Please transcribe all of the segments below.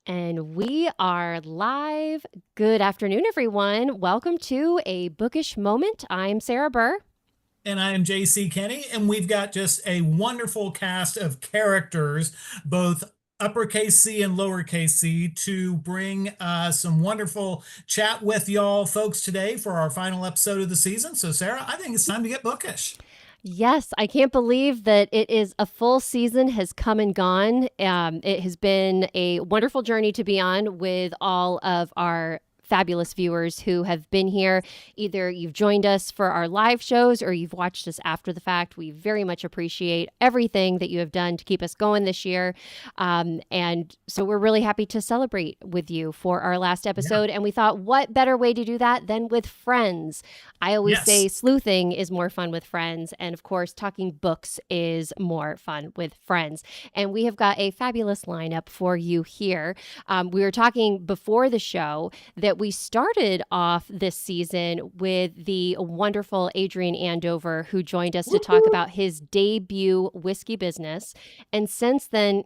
And we are live. Good afternoon, everyone. Welcome to A Bookish Moment. I'm Sarah Burr. And I am J.C. Kenney, and we've got just a wonderful cast of characters, both uppercase C and lowercase c, to bring some wonderful chat with y'all folks today for our final episode of the season. So, Sarah, I think it's time to get bookish. Yes, I can't believe that it is a full season has come and gone. It has been a wonderful journey to be on with all of our fabulous viewers who have been here. Either you've joined us for our live shows or you've watched us after the fact. We very much appreciate everything that you have done to keep us going this year. And so we're really happy to celebrate with you for our last episode. Yeah. And we thought, what better way to do that than with friends? I always say sleuthing is more fun with friends. And of course, talking books is more fun with friends. And we have got a fabulous lineup for you here. We were talking before the show that we started off this season with the wonderful Adrian Andover, who joined us to talk about his debut whiskey business. And since then,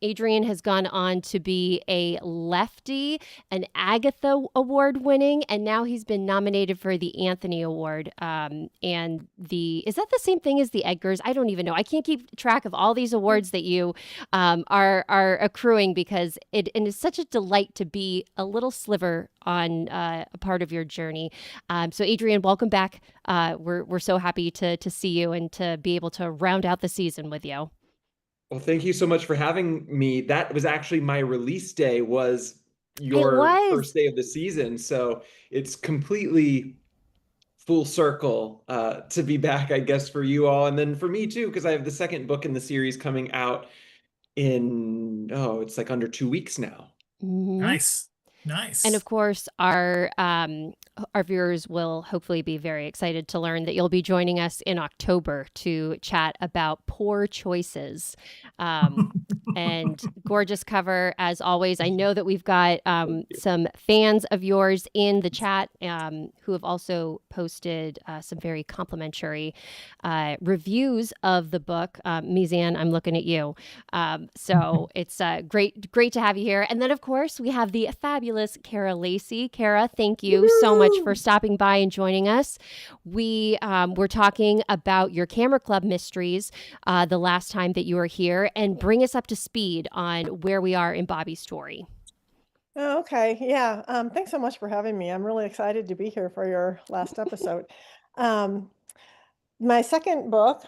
Adrian has gone on to be a Lefty, an Agatha Award winning, and now he's been nominated for the Anthony Award. And is that the same thing as the Edgars? I don't even know. I can't keep track of all these awards that you are accruing, because it is such a delight to be a little sliver on a part of your journey. So Adrian, welcome back. We're so happy to see you and to be able to round out the season with you. Well, thank you so much for having me. That was actually my release day, was your first day of the season. So it's completely full circle to be back, I guess, for you all. And then for me too, because I have the second book in the series coming out in, it's like under 2 weeks now. Mm-hmm. Nice. And of course, our viewers will hopefully be very excited to learn that you'll be joining us in October to chat about Poor Choices. And gorgeous cover, as always. I know that we've got some fans of yours in the chat who have also posted some very complimentary reviews of the book. Mizan, I'm looking at you. So it's great to have you here. And then, of course, we have the fabulous Kara Lacey. Kara, thank you so much for stopping by and joining us. We were talking about your Camera Club mysteries the last time that you were here, and bring us up to speed on where we are in Bobby's story. Oh, okay. Yeah. Thanks so much for having me. I'm really excited to be here for your last episode. My second book,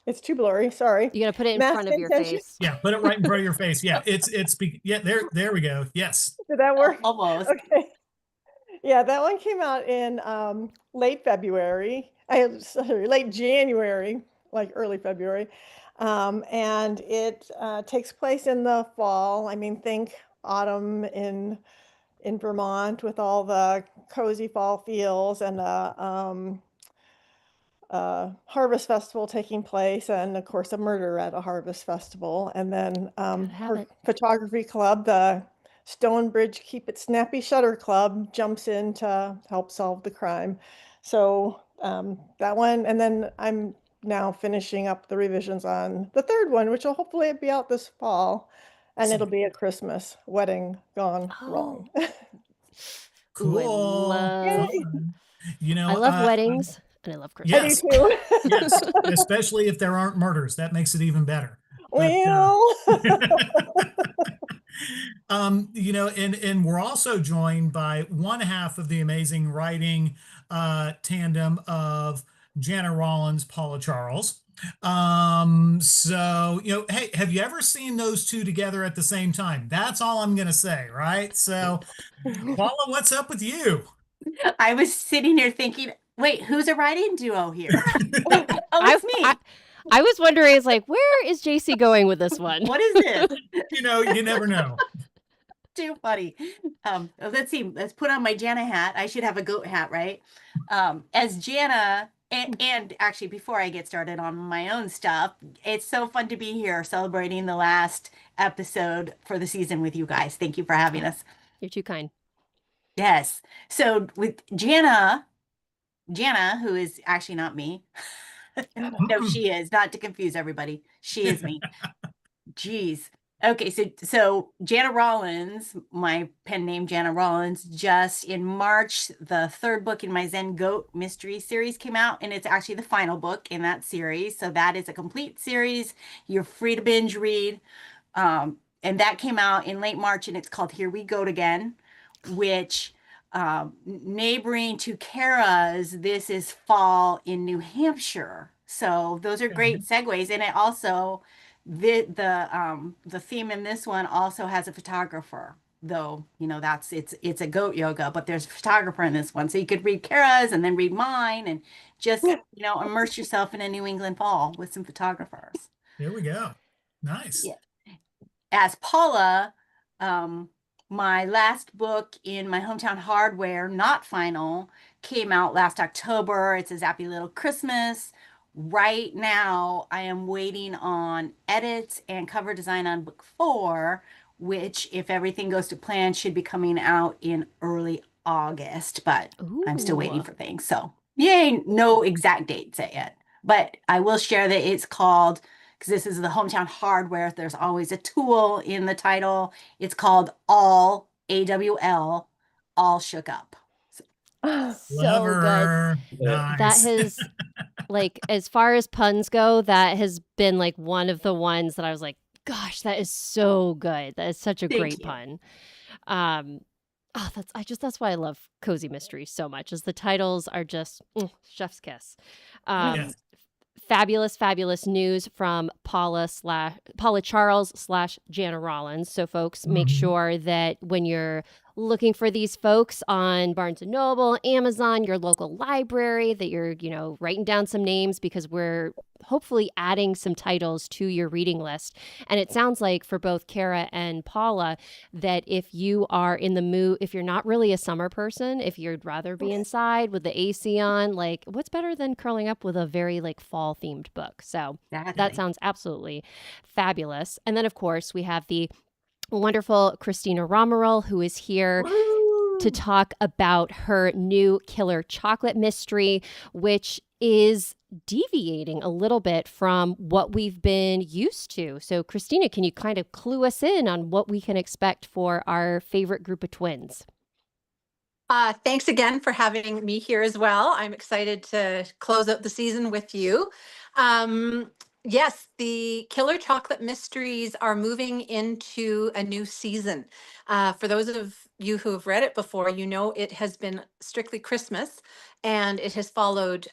it's too blurry. Sorry. You got to put it in front of your face. Yeah, put it right in front of your face. Yeah, there we go. Yes. Did that work? Almost. Okay. Yeah, that one came out in late February. Late January, like early February. And it takes place in the fall. I mean, think autumn in Vermont, with all the cozy fall feels, and harvest festival taking place, and of course a murder at a harvest festival. And then her photography club, the Stonebridge Keep It Snappy Shutter Club, jumps in to help solve the crime. So that one, and then I'm now finishing up the revisions on the third one, which will hopefully be out this fall, and it'll be a Christmas wedding gone wrong. Cool. I love, I love weddings. And I love Christmas. Yes. Yes, especially if there aren't murders. That makes it even better. Well, and we're also joined by one half of the amazing writing tandem of Jana Rollins, Paula Charles. So, hey, have you ever seen those two together at the same time? That's all I'm going to say, right? So, Paula, what's up with you? I was sitting here thinking, wait, who's a writing duo here? Oh, it's me. I was wondering, it's like, where is JC going with this one? What is this? You never know. Too funny. Let's see. Let's put on my Jana hat. I should have a goat hat, right? As Jana, and actually, before I get started on my own stuff, it's so fun to be here celebrating the last episode for the season with you guys. Thank you for having us. You're too kind. Yes. So with Jana, who is actually not me. No, she is. Not to confuse everybody. She is me. Jeez. Okay, so Jana Rollins, my pen name Jana Rollins, just in March, the third book in my Zen Goat mystery series came out, and it's actually the final book in that series. So that is a complete series. You're free to binge read. And that came out in late March, and it's called Here We Go Again, which neighboring to Kara's, this is fall in New Hampshire. So those are great segues. And it also the theme in this one also has a photographer, though, that's it's a goat yoga, but there's a photographer in this one. So you could read Kara's and then read mine and just, immerse yourself in a New England fall with some photographers. There we go. Nice. Yeah. As Paula, my last book in my Hometown Hardware, not final, came out last October. It's a Zappy Little Christmas. Right now, I am waiting on edits and cover design on book 4, which, if everything goes to plan, should be coming out in early August, but I'm still waiting for things. So, yay, no exact date set yet. But I will share that it's called, because this is the Hometown Hardware, there's always a tool in the title. It's called All, AWL, All Shook Up. So good. Nice. That has, like, as far as puns go, that has been like one of the ones that I was like, gosh, that is so good. That is such a great pun. That's why I love cozy mysteries so much, is the titles are just chef's kiss. Yes. Fabulous news from Paula Charles / Jana Rollins. So folks, make sure that when you're looking for these folks on Barnes & Noble, Amazon, your local library, that you're, writing down some names, because we're hopefully adding some titles to your reading list. And it sounds like for both Kara and Paula that if you are in the mood, if you're not really a summer person, if you'd rather be inside with the AC on, like, what's better than curling up with a very like fall themed book? So that sounds absolutely fabulous. And then of course we have the wonderful Christina Romeril, who is here to talk about her new killer chocolate mystery, which is deviating a little bit from what we've been used to. So Christina, can you kind of clue us in on what we can expect for our favorite group of twins? Thanks again for having me here as well. I'm excited to close out the season with you. Yes, the Killer Chocolate Mysteries are moving into a new season. For those of you who have read it before, it has been strictly Christmas, and it has followed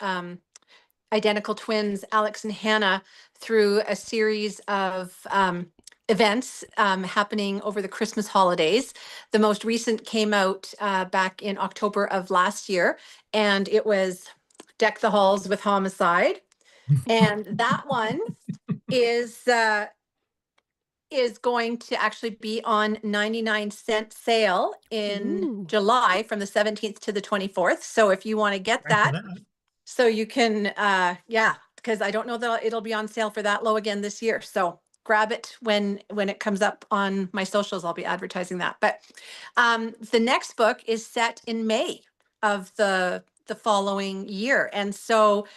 identical twins, Alex and Hannah, through a series of events happening over the Christmas holidays. The most recent came out back in October of last year, and it was Deck the Halls with Homicide. And that one is going to actually be on 99-cent sale in July from the 17th to the 24th. So if you want to get that, so you can, because I don't know that it'll be on sale for that low again this year. So grab it when it comes up on my socials. I'll be advertising that. But the next book is set in May of the following year. And so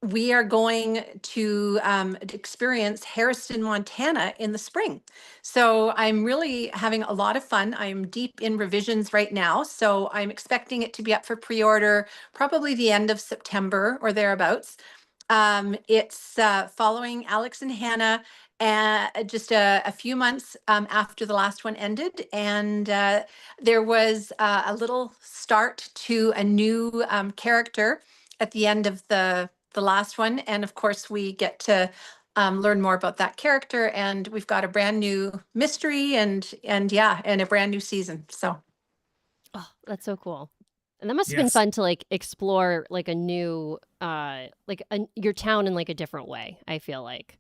we are going to experience Harrison, Montana in the spring. So I'm really having a lot of fun. I'm deep in revisions right now. So I'm expecting it to be up for pre-order probably the end of September or thereabouts. It's following Alex and Hannah just a few months after the last one ended. And there was a little start to a new character at the end of the last one. And of course, we get to learn more about that character. And we've got a brand new mystery and a brand new season. So. Oh, that's so cool. And that must have been fun to like explore like a new, your town in like a different way, I feel like.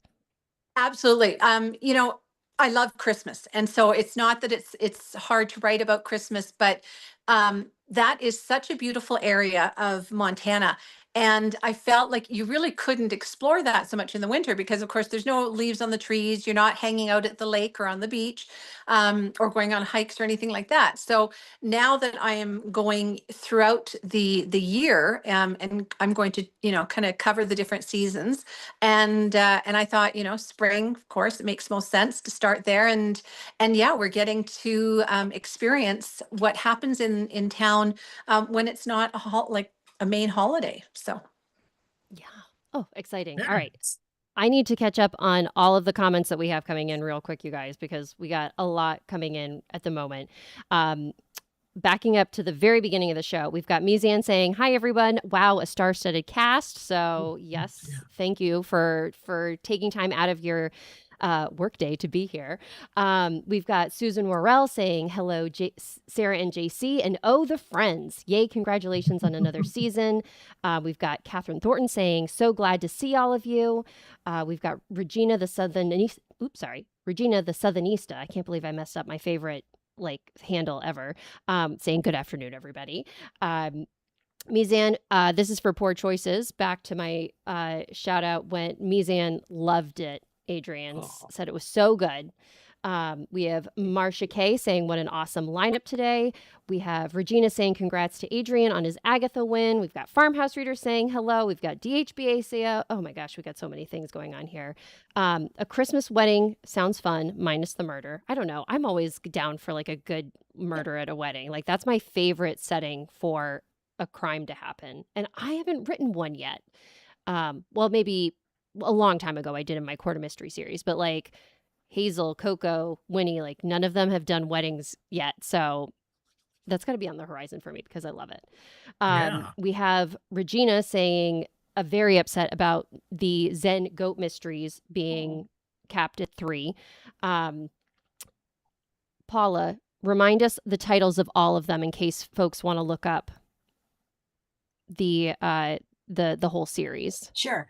Absolutely. You know, I love Christmas. And so it's not that it's hard to write about Christmas, but that is such a beautiful area of Montana. And I felt like you really couldn't explore that so much in the winter because, of course, there's no leaves on the trees. You're not hanging out at the lake or on the beach, or going on hikes or anything like that. So now that I am going throughout the year, and I'm going to, you know, kind of cover the different seasons, and I thought, you know, spring, of course, it makes most sense to start there, and yeah, we're getting to experience what happens in town when it's not like a main holiday. So yeah. Oh, exciting. All right. I need to catch up on all of the comments that we have coming in real quick, you guys, because we got a lot coming in at the moment. Backing up to the very beginning of the show, we've got Mizan saying, "Hi, everyone. Wow, a star-studded cast." So yes, thank you for taking time out of your workday to be here. We've got Susan Worrell saying, "Hello, Sarah and JC, and oh, the friends. Yay, congratulations on another season." We've got Catherine Thornton saying, "So glad to see all of you." We've got Regina the Southernista. I can't believe I messed up my favorite handle ever, saying good afternoon, everybody. Mizan, this is for Poor Choices. Back to my shout out when Mizan loved it. Adrian said it was so good. We have Marcia Kay saying what an awesome lineup today. We have Regina saying congrats to Adrian on his Agatha win. We've got Farmhouse Reader saying hello. We've got DHBA saying, oh my gosh, we got so many things going on here. A Christmas wedding sounds fun, minus the murder. I don't know. I'm always down for like a good murder at a wedding. Like that's my favorite setting for a crime to happen. And I haven't written one yet. Well, maybe a long time ago I did in my Court of Mystery series, but like Hazel, Coco, Winnie, like none of them have done weddings yet. So that's got to be on the horizon for me because I love it. We have Regina saying very upset about the Zen goat mysteries being capped at 3. Paula, remind us the titles of all of them in case folks want to look up the whole series. Sure.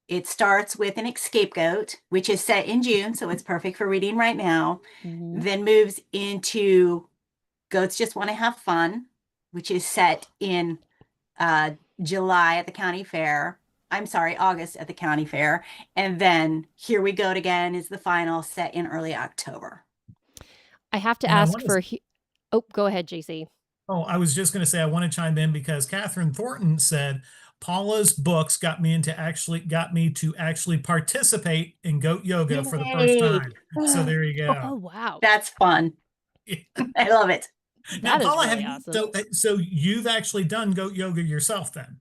It starts with an scapegoat, which is set in June, so it's perfect for reading right now. Mm-hmm. Then moves into Goats Just Want to Have Fun, which is set in July at the county fair. I'm sorry, August at the county fair. And then Here We Go Again is the final, set in early October. I have to ask for... go ahead, JC. Oh, I was just going to say, I want to chime in because Catherine Thornton said, Paula's books got me to actually participate in goat yoga for the first time. So there you go. Oh, wow. That's fun. Yeah. I love it. Now, Paula, really awesome. So you've actually done goat yoga yourself then?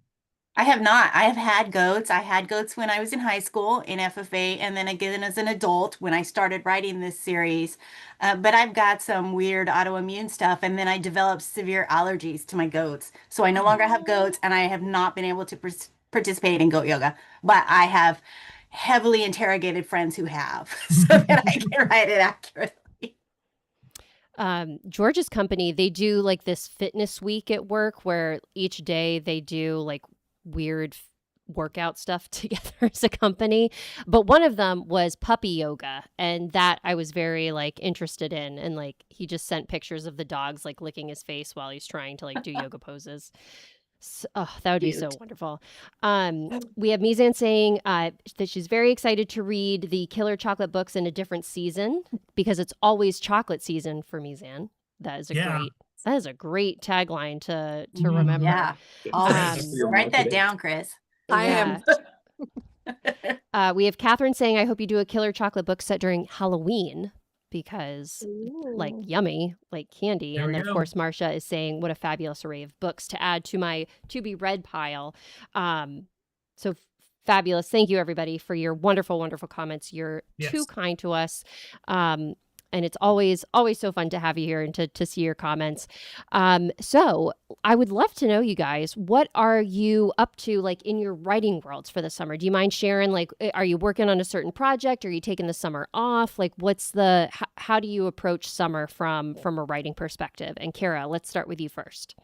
I have not. I have had goats. I had goats when I was in high school in FFA, and then again as an adult when I started writing this series. But I've got some weird autoimmune stuff, and then I developed severe allergies to my goats. So I no longer have goats, and I have not been able to participate in goat yoga. But I have heavily interrogated friends who have, so that I can write it accurately. George's company, they do like this fitness week at work where each day they do like weird workout stuff together as a company, but one of them was puppy yoga, and that I was very like interested in, and like he just sent pictures of the dogs like licking his face while he's trying to like do yoga poses. So, that would be so wonderful. We have Mizan saying that she's very excited to read the Killer Chocolate books in a different season because it's always chocolate season for Mizan. That is a great tagline to remember. Yeah. Write that down, Chris. I am. We have Catherine saying, I hope you do a Killer Chocolate book set during Halloween because like yummy, like candy. And then of course, Marcia is saying, what a fabulous array of books to add to my to be read pile. So fabulous. Thank you everybody for your wonderful, wonderful comments. You're too kind to us. And it's always so fun to have you here and to see your comments. So I would love to know, you guys, what are you up to like in your writing worlds for the summer? Do you mind sharing, like, are you working on a certain project? Are you taking the summer off? Like, how do you approach summer from a writing perspective? And Kara, let's start with you first.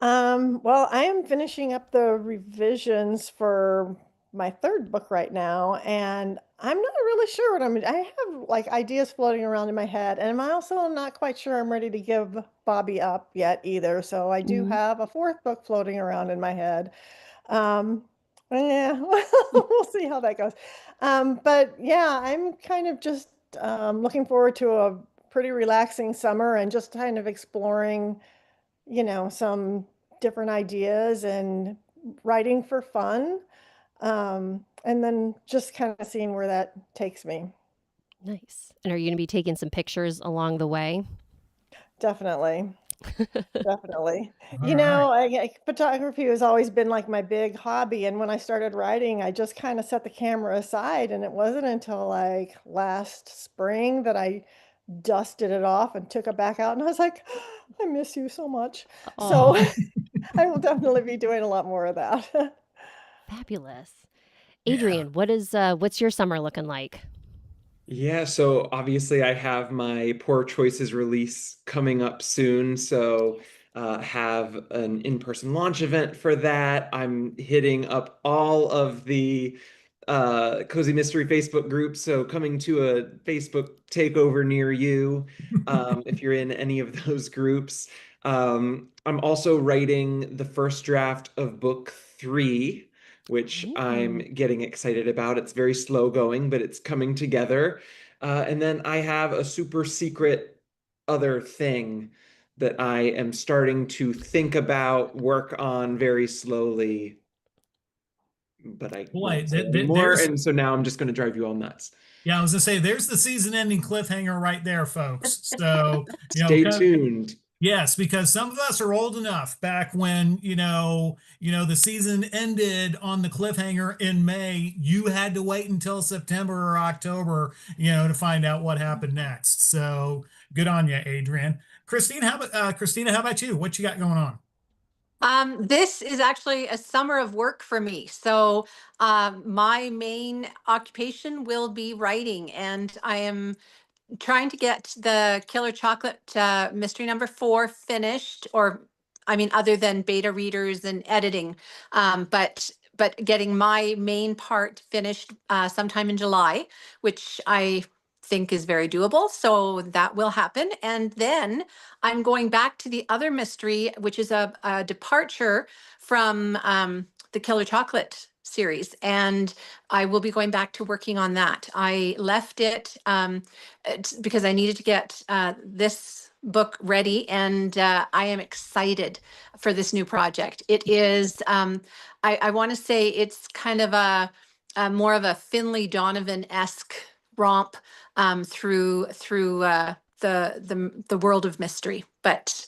Well, I am finishing up the revisions for my third book right now, and I'm not really sure what I have like ideas floating around in my head, and I'm also not quite sure I'm ready to give Bobby up yet either. So I do have a fourth book floating around in my head. Yeah, we'll see how that goes. But yeah, I'm kind of just looking forward to a pretty relaxing summer and just kind of exploring, some different ideas and writing for fun. And then just kind of seeing where that takes me. Nice. And are you going to be taking some pictures along the way? Definitely. Definitely. All right. Photography has always been like my big hobby. And when I started writing, I just kind of set the camera aside. And it wasn't until like last spring that I dusted it off and took it back out. And I was like, I miss you so much. So I will definitely be doing a lot more of that. Fabulous. Yeah. Adrian, what's your summer looking like? Yeah, so obviously I have my Poor Choices release coming up soon. So have an in-person launch event for that. I'm hitting up all of the Cozy Mystery Facebook groups. So coming to a Facebook takeover near you if you're in any of those groups. I'm also writing the first draft of book 3, which I'm getting excited about. It's very slow going, but it's coming together. And then I have a super secret other thing that I am starting to think about, work on very slowly, but I won't say anymore. And so now I'm just going to drive you all nuts. Yeah, I was gonna say there's the season-ending cliffhanger right there, folks. So stay tuned. Yes, because some of us are old enough back when, the season ended on the cliffhanger in May. You had to wait until September or October, to find out what happened next. So good on you, Adrian. Christina, how about you? What you got going on? This is actually a summer of work for me. So my main occupation will be writing, and I am trying to get the Killer Chocolate mystery number 4 finished, or I mean, other than beta readers and editing, but getting my main part finished sometime in July, which I think is very doable. So that will happen. And then I'm going back to the other mystery, which is a departure from the Killer Chocolate series. And I will be going back to working on that. I left it because I needed to get this book ready, and I am excited for this new project. It is, I want to say it's kind of a more of a Finlay Donovan-esque romp through the world of mystery, but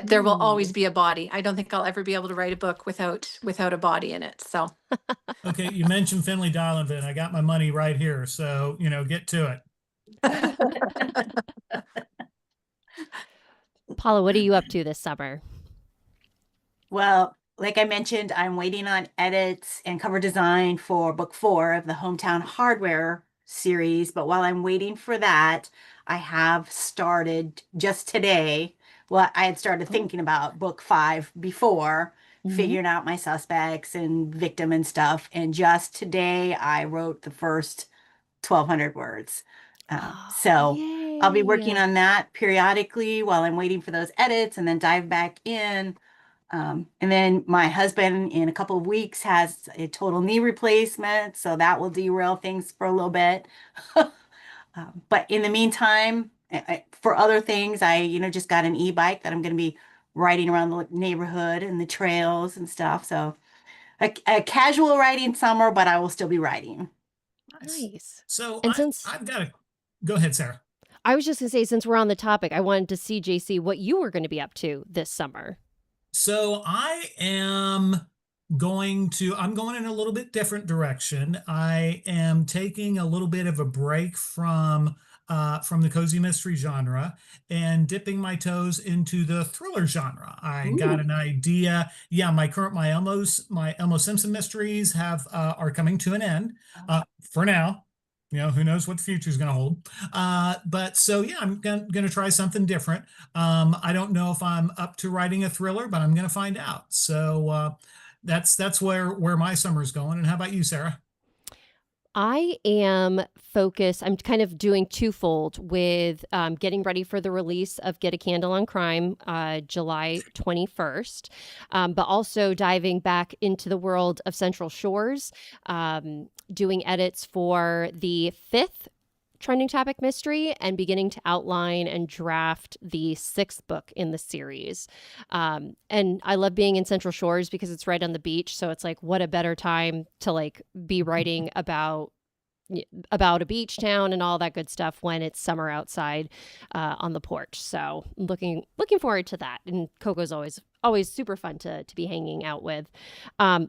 there will always be a body. I don't think I'll ever be able to write a book without a body in it. So Okay, you mentioned Finlay Donovan. I got my money right here, so get to it. Paula, what are you up to this summer? Well, like I mentioned, I'm waiting on edits and cover design for book 4 of the Hometown Hardware series. But while I'm waiting for that, I have started just today. Well, I had started thinking about book 5 before, figuring out my suspects and victim and stuff. And just today, I wrote the first 1,200 words. So I'll be working on that periodically while I'm waiting for those edits, and then dive back in. And then my husband in a couple of weeks has a total knee replacement, so that will derail things for a little bit. But in the meantime, for other things, I just got an e-bike that I'm going to be riding around the neighborhood and the trails and stuff. So a casual riding summer, but I will still be riding. Nice. So and I've got to go ahead, Sarah. I was just going to say, since we're on the topic, I wanted to see, JC, what you were going to be up to this summer. So I'm going in a little bit different direction. I am taking a little bit of a break from the cozy mystery genre and dipping my toes into the thriller genre. I got an idea. Yeah, my Elmo Simpson mysteries are coming to an end for now. Who knows what the future is going to hold. But so, yeah, I'm going to try something different. I don't know if I'm up to writing a thriller, but I'm going to find out. So that's where my summer's going. And how about you, Sarah? I am focused. I'm kind of doing twofold with getting ready for the release of Get a Candle on Crime, July 21st, but also diving back into the world of Central Shores, doing edits for the 5th trending topic mystery and beginning to outline and draft the 6th book in the series. And I love being in Central Shores because it's right on the beach. So it's like, what a better time to like be writing about a beach town and all that good stuff when it's summer outside on the porch. So looking forward to that. And Coco's always super fun to be hanging out with.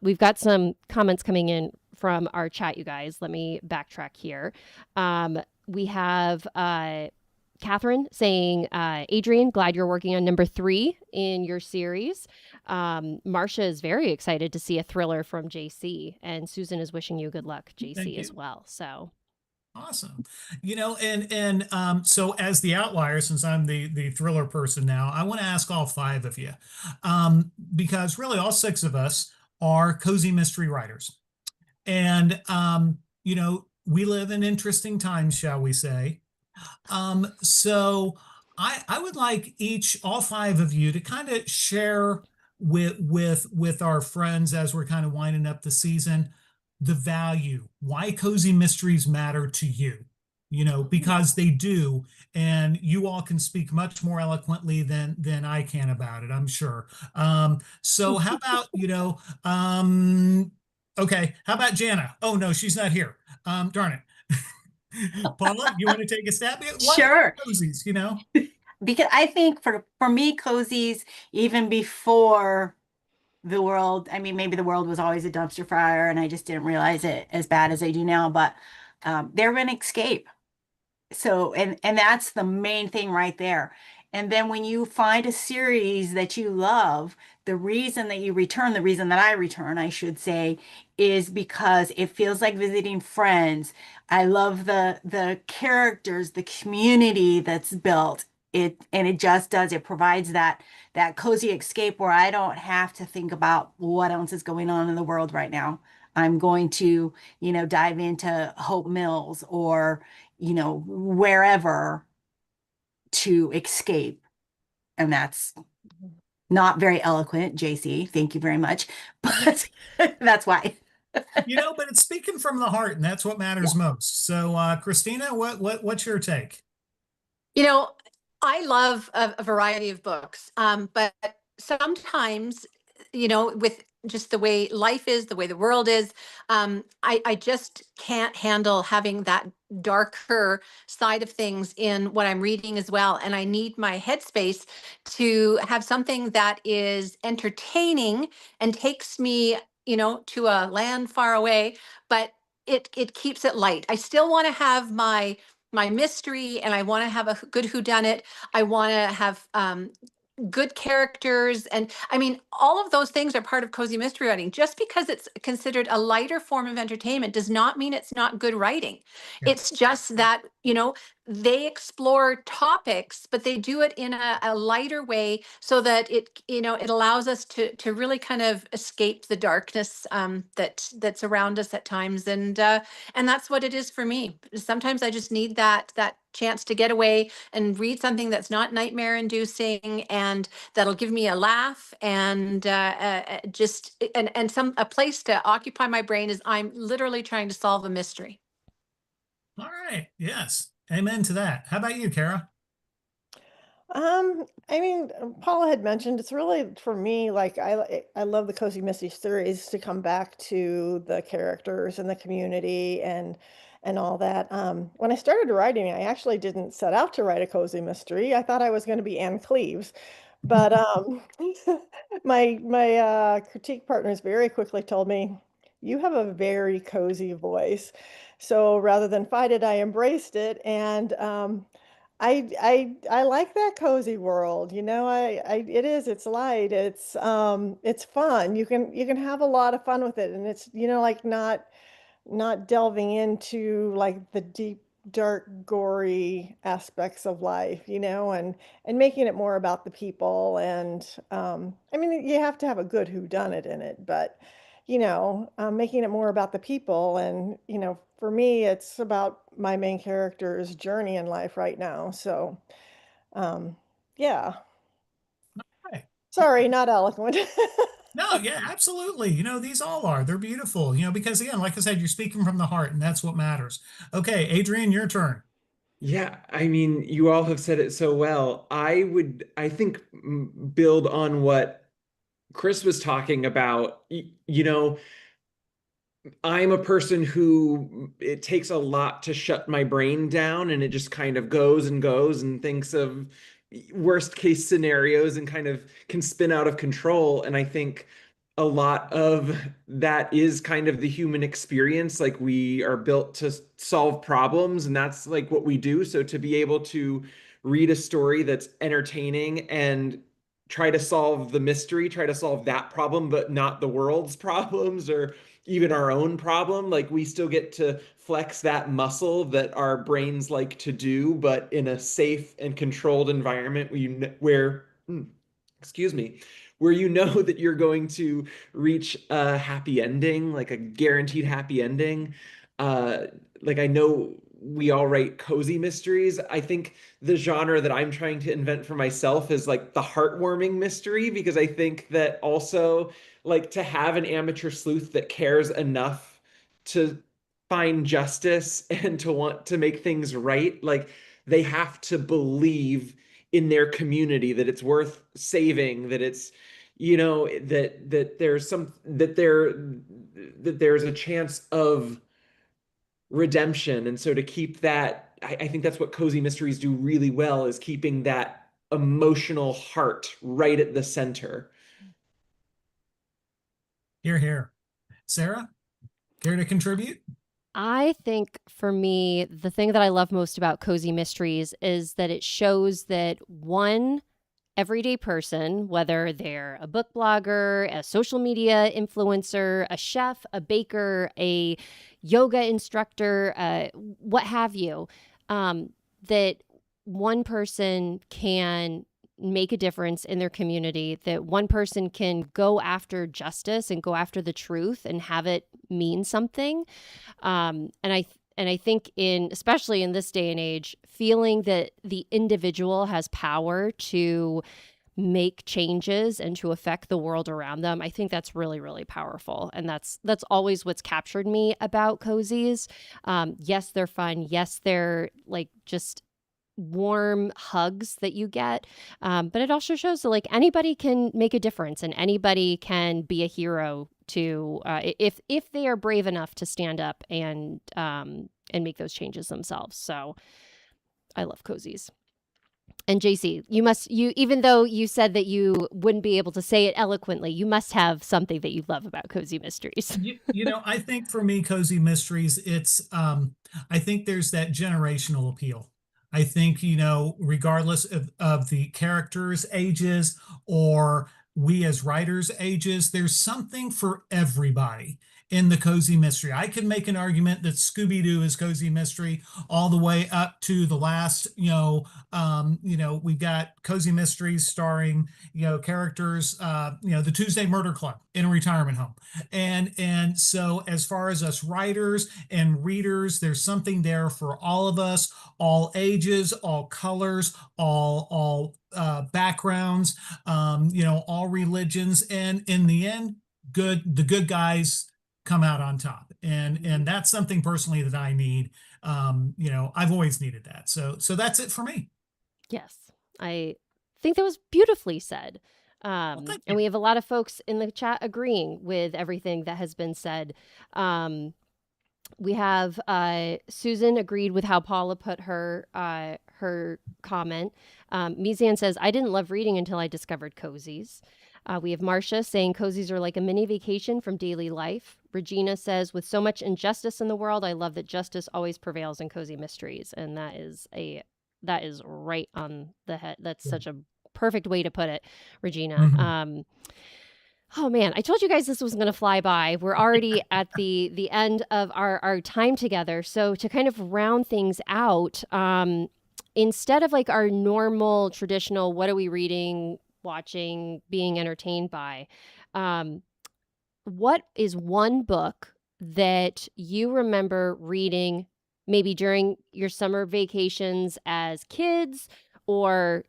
We've got some comments coming in from our chat, you guys. Let me backtrack here. We have Catherine saying, Adrian, glad you're working on number 3 in your series. Marcia is very excited to see a thriller from JC, and Susan is wishing you good luck, JC, as well. So awesome. So as the outlier, since I'm the thriller person now, I want to ask all 5 of you, because really all 6 of us are cozy mystery writers. And, we live in interesting times, shall we say. So I would like all 5 of you to kind of share with our friends as we're kind of winding up the season, the value, why cozy mysteries matter to you, because they do, and you all can speak much more eloquently than I can about it, I'm sure. So how about, okay, how about Jana? Oh no, she's not here. Darn it. Paula, you want to take a stab at what? Sure. Cozies, Because I think for me, cozies, even before the world, I mean, maybe the world was always a dumpster fire and I just didn't realize it as bad as I do now, but they're an escape. So, and that's the main thing right there. And then when you find a series that you love, the reason that you return, the reason that I return, I should say, is because it feels like visiting friends. I love the characters, the community that's built. It just does. It provides that cozy escape where I don't have to think about what else is going on in the world right now. I'm going to, dive into Hope Mills or, wherever to escape. And that's not very eloquent, JC. Thank you very much. But that's why. But it's speaking from the heart, and that's what matters most. So, Christina, what's your take? I love a variety of books, but sometimes, with just the way life is, the way the world is, I just can't handle having that darker side of things in what I'm reading as well. And I need my headspace to have something that is entertaining and takes me, to a land far away, but it keeps it light. I still want to have my mystery, and I want to have a good whodunit. I want to have good characters. And I mean, all of those things are part of cozy mystery writing. Just because it's considered a lighter form of entertainment does not mean it's not good writing. Yeah. It's just that, they explore topics, but they do it in a lighter way so that it allows us to really kind of escape the darkness that's around us at times. And that's what it is for me. Sometimes I just need that chance to get away and read something that's not nightmare inducing and that'll give me a laugh and just a place to occupy my brain as I'm literally trying to solve a mystery. All right. Yes. Amen to that. How about you, Kara? I mean, Paula had mentioned it's really for me, like I love the cozy mystery series to come back to the characters and the community and all that. When I started writing, I actually didn't set out to write a cozy mystery. I thought I was going to be Anne Cleves, but my critique partners very quickly told me, "You have a very cozy voice." So rather than fight it, I embraced it, and I like that cozy world. It's light, it's fun. You can have a lot of fun with it, and it's like not not delving into like the deep, dark, gory aspects of life, and making it more about the people. And I mean, you have to have a good whodunit in it, but making it more about the people. And for me, it's about my main character's journey in life right now. So, yeah. Okay. Sorry, not eloquent. No, yeah, absolutely. These all are. They're beautiful, because again, like I said, you're speaking from the heart, and that's what matters. Okay, Adrian, your turn. Yeah, I mean, you all have said it so well. I think, build on what Chris was talking about. I'm a person who it takes a lot to shut my brain down, and it just kind of goes and goes and thinks of worst case scenarios and kind of can spin out of control. And I think a lot of that is kind of the human experience. Like, we are built to solve problems, and that's like what we do. So to be able to read a story that's entertaining and try to solve the mystery, try to solve that problem, but not the world's problems or even our own problem, like, we still get to flex that muscle that our brains like to do, but in a safe and controlled environment where excuse me, where that you're going to reach a happy ending, like a guaranteed happy ending. Uh, like, I know we all write cozy mysteries. I think the genre that I'm trying to invent for myself is like the heartwarming mystery, because I think that also, like, to have an amateur sleuth that cares enough to find justice and to want to make things right, like, they have to believe in their community that it's worth saving, that it's that there's a chance of redemption. And so to keep that, I think that's what cozy mysteries do really well, is keeping that emotional heart right at the center. Here. Sarah, care to contribute? I think for me, the thing that I love most about cozy mysteries is that it shows that one everyday person, whether they're a book blogger, a social media influencer, a chef, a baker, a yoga instructor, what have you, that one person can make a difference in their community, that one person can go after justice and go after the truth and have it mean something. And I think especially in this day and age, feeling that the individual has power to make changes and to affect the world around them, I think that's really, really powerful. And that's always what's captured me about cozies. Yes, they're fun. Yes, they're like just warm hugs that you get. But it also shows that like anybody can make a difference and anybody can be a hero to if they are brave enough to stand up and make those changes themselves. So I love cozies. And JC, you even though you said that you wouldn't be able to say it eloquently, you must have something that you love about cozy mysteries. I think for me, cozy mysteries, it's I think there's that generational appeal. I think, regardless of the characters' ages or we as writers' ages, there's something for everybody in the cozy mystery. I can make an argument that Scooby-Doo is cozy mystery all the way up to the last, we've got cozy mysteries starring, characters, the Tuesday Murder Club in a retirement home. And so as far as us writers and readers, there's something there for all of us, all ages, all colors, all backgrounds, all religions. And in the end, the good guys come out on top. And that's something personally that I need. I've always needed that. So that's it for me. Yes, I think that was beautifully said. Well, and we have a lot of folks in the chat agreeing with everything that has been said. We have Susan agreed with how Paula put her comment. Mizan says, I didn't love reading until I discovered cozies. We have Marcia saying cozies are like a mini vacation from daily life. Regina says, with so much injustice in the world, I love that justice always prevails in cozy mysteries. And that is right on the head. That's such a perfect way to put it, Regina. Mm-hmm. Oh man, I told you guys this was going to fly by. We're already at the end of our time together. So to kind of round things out, instead of like our normal traditional, what are we reading, watching, being entertained by, what is one book that you remember reading maybe during your summer vacations as kids or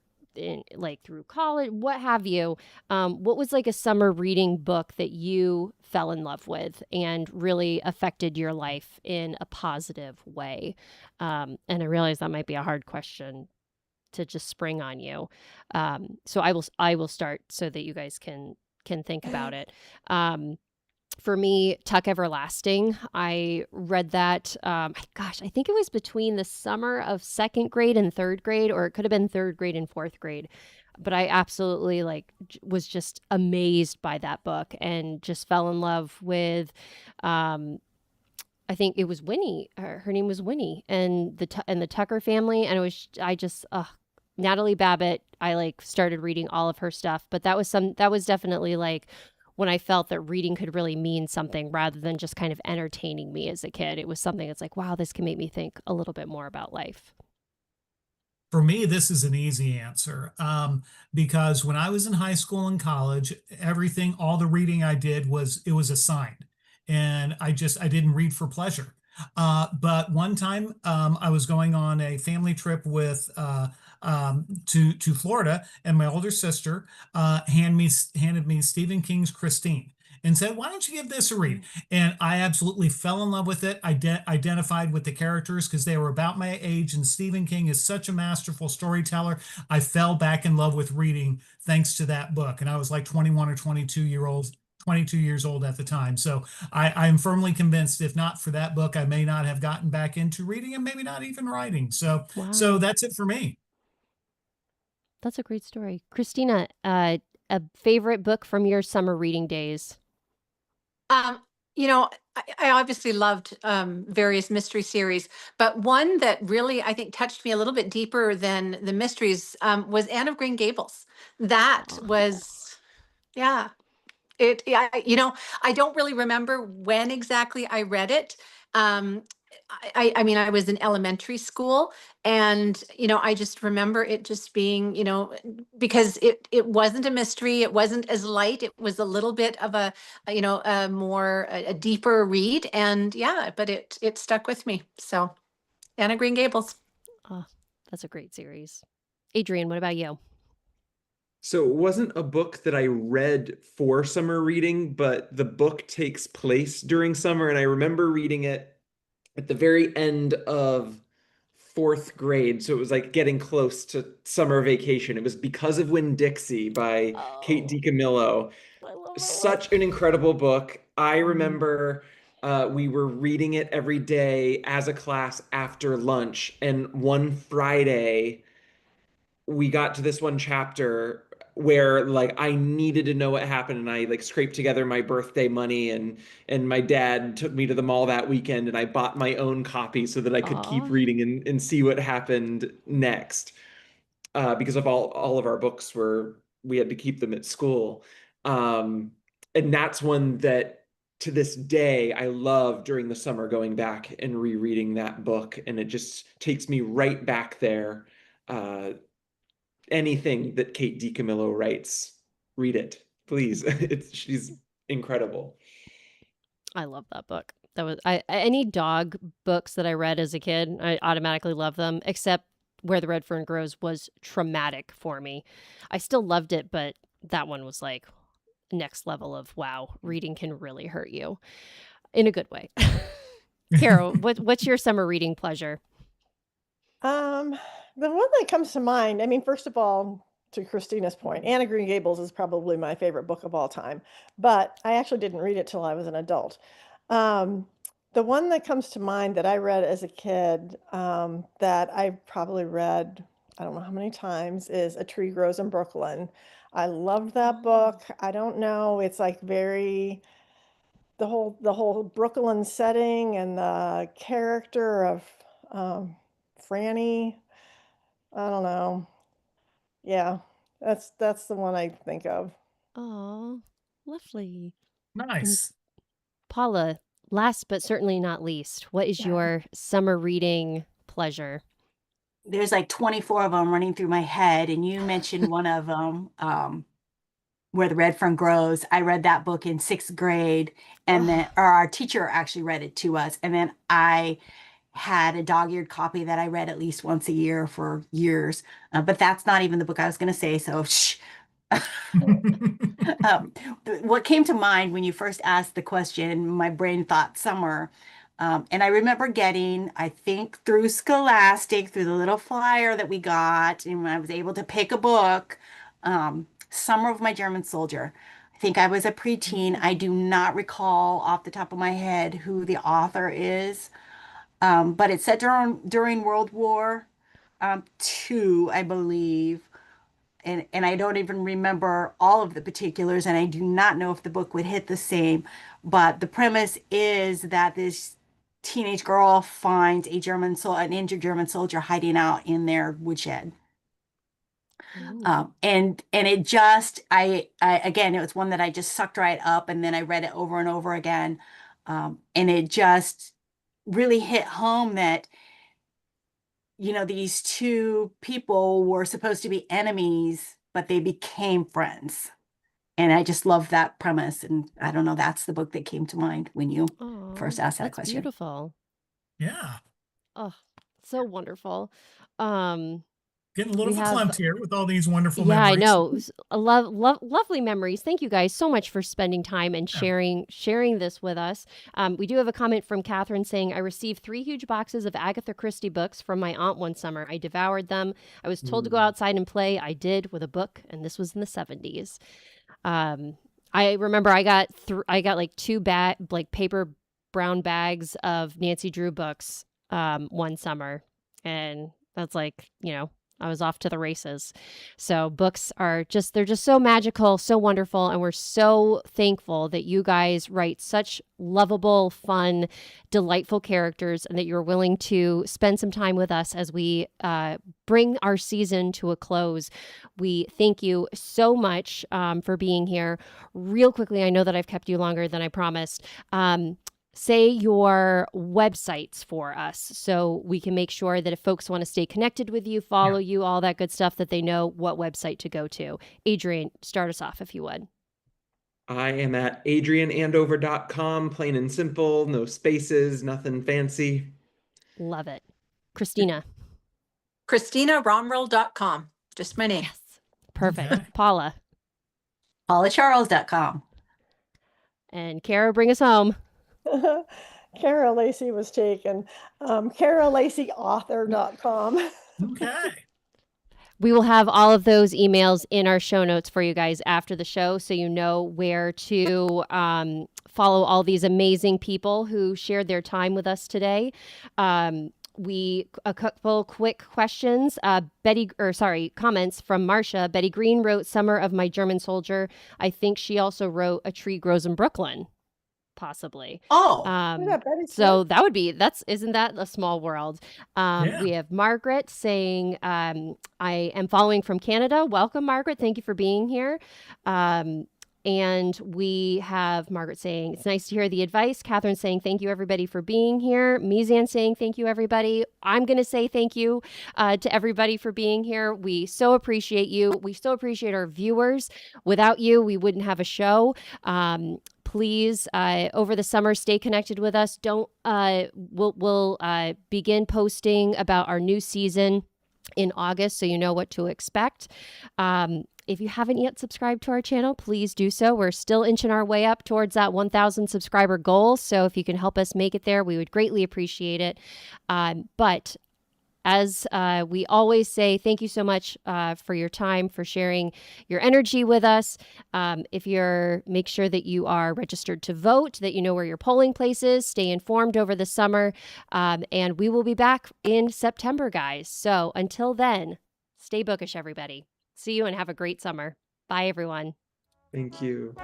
like through college, what have you? What was like a summer reading book that you fell in love with and really affected your life in a positive way? And I realize that might be a hard question to just spring on you. So I will start so that you guys can think about it. For me, Tuck Everlasting, I read that, gosh, I think it was between the summer of second grade and third grade, or it could have been third grade and fourth grade. But I absolutely was just amazed by that book and just fell in love with, I think it was Winnie. Her name was Winnie, and the Tucker family. And I just, Natalie Babbitt. I started reading all of her stuff, but that was definitely when I felt that reading could really mean something rather than just kind of entertaining me as a kid. It was something that's like, wow, this can make me think a little bit more about life. For me, this is an easy answer, because when I was in high school and college, all the reading I did it was assigned, and I didn't read for pleasure. But one time, I was going on a family trip to Florida, and my older sister handed me Stephen King's Christine and said, "Why don't you give this a read?" And I absolutely fell in love with it. I identified with the characters because they were about my age, and Stephen King is such a masterful storyteller. I fell back in love with reading thanks to that book, and I was like 21 or 22 years old at the time. So I'm firmly convinced, if not for that book, I may not have gotten back into reading and maybe not even writing. So Wow. that's it for me. That's a great story. Christina, a favorite book from your summer reading days? You know, I obviously loved various mystery series, but one that really I think touched me a little bit deeper than the mysteries was Anne of Green Gables. That Oh, was, yeah, I don't really remember when exactly I read it. Um, I mean, I was in elementary school, and I just remember it just being, because it wasn't a mystery, it wasn't as light, it was a little bit of a more a deeper read, and yeah, but it stuck with me. So, Anna Green Gables. oh, that's a great series. Adrian, what about you? So it wasn't a book that I read for summer reading, but the book takes place during summer, and I remember reading it at the very end of fourth grade. So it was like getting close to summer vacation. It was Because of Winn-Dixie by Kate Oh, DiCamillo. I love that one. Such an incredible book. I remember we were reading it every day as a class after lunch. And one Friday, we got to this one chapter where I needed to know what happened, and I scraped together my birthday money, and my dad took me to the mall that weekend, and I bought my own copy so that I could keep Aw. reading and see what happened next, because of all of our books we had to keep them at school. And that's one that to this day I love during the summer, going back and rereading that book, and it just takes me right back there. Anything that Kate DiCamillo writes, read it, please. She's incredible. I love that book. That was any dog books that I read as a kid, I automatically love them, except Where the Red Fern Grows was traumatic for me. I still loved it, but that one was like next level of wow, reading can really hurt you in a good way. Carol, what's your summer reading pleasure? The one that comes to mind, I mean, first of all, to Christina's point, Anna Green Gables is probably my favorite book of all time, but I actually didn't read it till I was an adult. Um, the one that comes to mind that I read as a kid, that I probably read, I don't know how many times, is A Tree Grows in Brooklyn. I loved that book. I don't know, it's like very the whole Brooklyn setting and the character of Franny. I don't know. Yeah, that's the one I think of. Oh, Lovely. Nice. And Paula, last but certainly not least, what is your summer reading pleasure? There's like 24 of them running through my head, and you mentioned one of them, Where the Red Fern Grows. I read that book in 6th grade, and then our teacher actually read it to us, and then I had a dog-eared copy that I read at least once a year for years. But that's not even the book I was going to say, so shh. What came to mind when you first asked the question, my brain thought summer. And I remember getting, I think through Scholastic, through the little flyer that we got, and I was able to pick a book, Summer of My German Soldier. I think I was a preteen. I do not recall off the top of my head who the author is, but it's set during World War II, I believe. And I don't even remember all of the particulars, and I do not know if the book would hit the same. But the premise is that this teenage girl finds an injured German soldier hiding out in their woodshed. And it just, again, it was one that I just sucked right up, and then I read it over and over again. And it just really hit home that, these two people were supposed to be enemies, but they became friends. And I just love that premise. And I don't know, that's the book that came to mind when you first asked that question. Beautiful. Yeah. Oh, so wonderful. Getting a little verklempt here with all these wonderful memories. Yeah, I know. Lovely memories. Thank you guys so much for spending time and sharing this with us. We do have a comment from Catherine saying, I received 3 huge boxes of Agatha Christie books from my aunt one summer. I devoured them. I was told to go outside and play. I did with a book, and this was in the 70s. I remember I got like 2 paper brown bags of Nancy Drew books one summer, and that's like, I was off to the races. So books they're just so magical, so wonderful. And we're so thankful that you guys write such lovable, fun, delightful characters, and that you're willing to spend some time with us as we bring our season to a close. We thank you so much for being here. Real quickly, I know that I've kept you longer than I promised. Say your websites for us so we can make sure that if folks want to stay connected with you, follow you, all that good stuff, that they know what website to go to. Adrian, start us off if you would. I am at adrianandover.com, plain and simple, no spaces, nothing fancy. Love it. Christina. ChristinaRomrell.com. Just my name. Yes. Perfect. Okay. Paula. PaulaCharles.com. And Kara, bring us home. Kara Lacey was taken. KaraLaceyAuthor.com. Okay. We will have all of those emails in our show notes for you guys after the show, so you know where to follow all these amazing people who shared their time with us today. A couple quick questions. Comments from Marcia. Betty Green wrote Summer of My German Soldier. I think she also wrote A Tree Grows in Brooklyn. Possibly. So isn't that a small world? We have Margaret saying, I am following from Canada. Welcome, Margaret. Thank you for being here. And we have Margaret saying, it's nice to hear the advice. Catherine saying, thank you, everybody, for being here. Mizan saying, thank you, everybody. I'm going to say thank you to everybody for being here. We so appreciate you. We so appreciate our viewers. Without you, we wouldn't have a show. Please, over the summer, stay connected with us. We'll begin posting about our new season in August, so you know what to expect. If you haven't yet subscribed to our channel, please do so. We're still inching our way up towards that 1,000 subscriber goal. So if you can help us make it there, we would greatly appreciate it. But as we always say, thank you so much for your time, for sharing your energy with us. Make sure that you are registered to vote, that you know where your polling place is, stay informed over the summer, and we will be back in September, guys. So until then, stay bookish, everybody. See you and have a great summer. Bye, everyone. Thank you.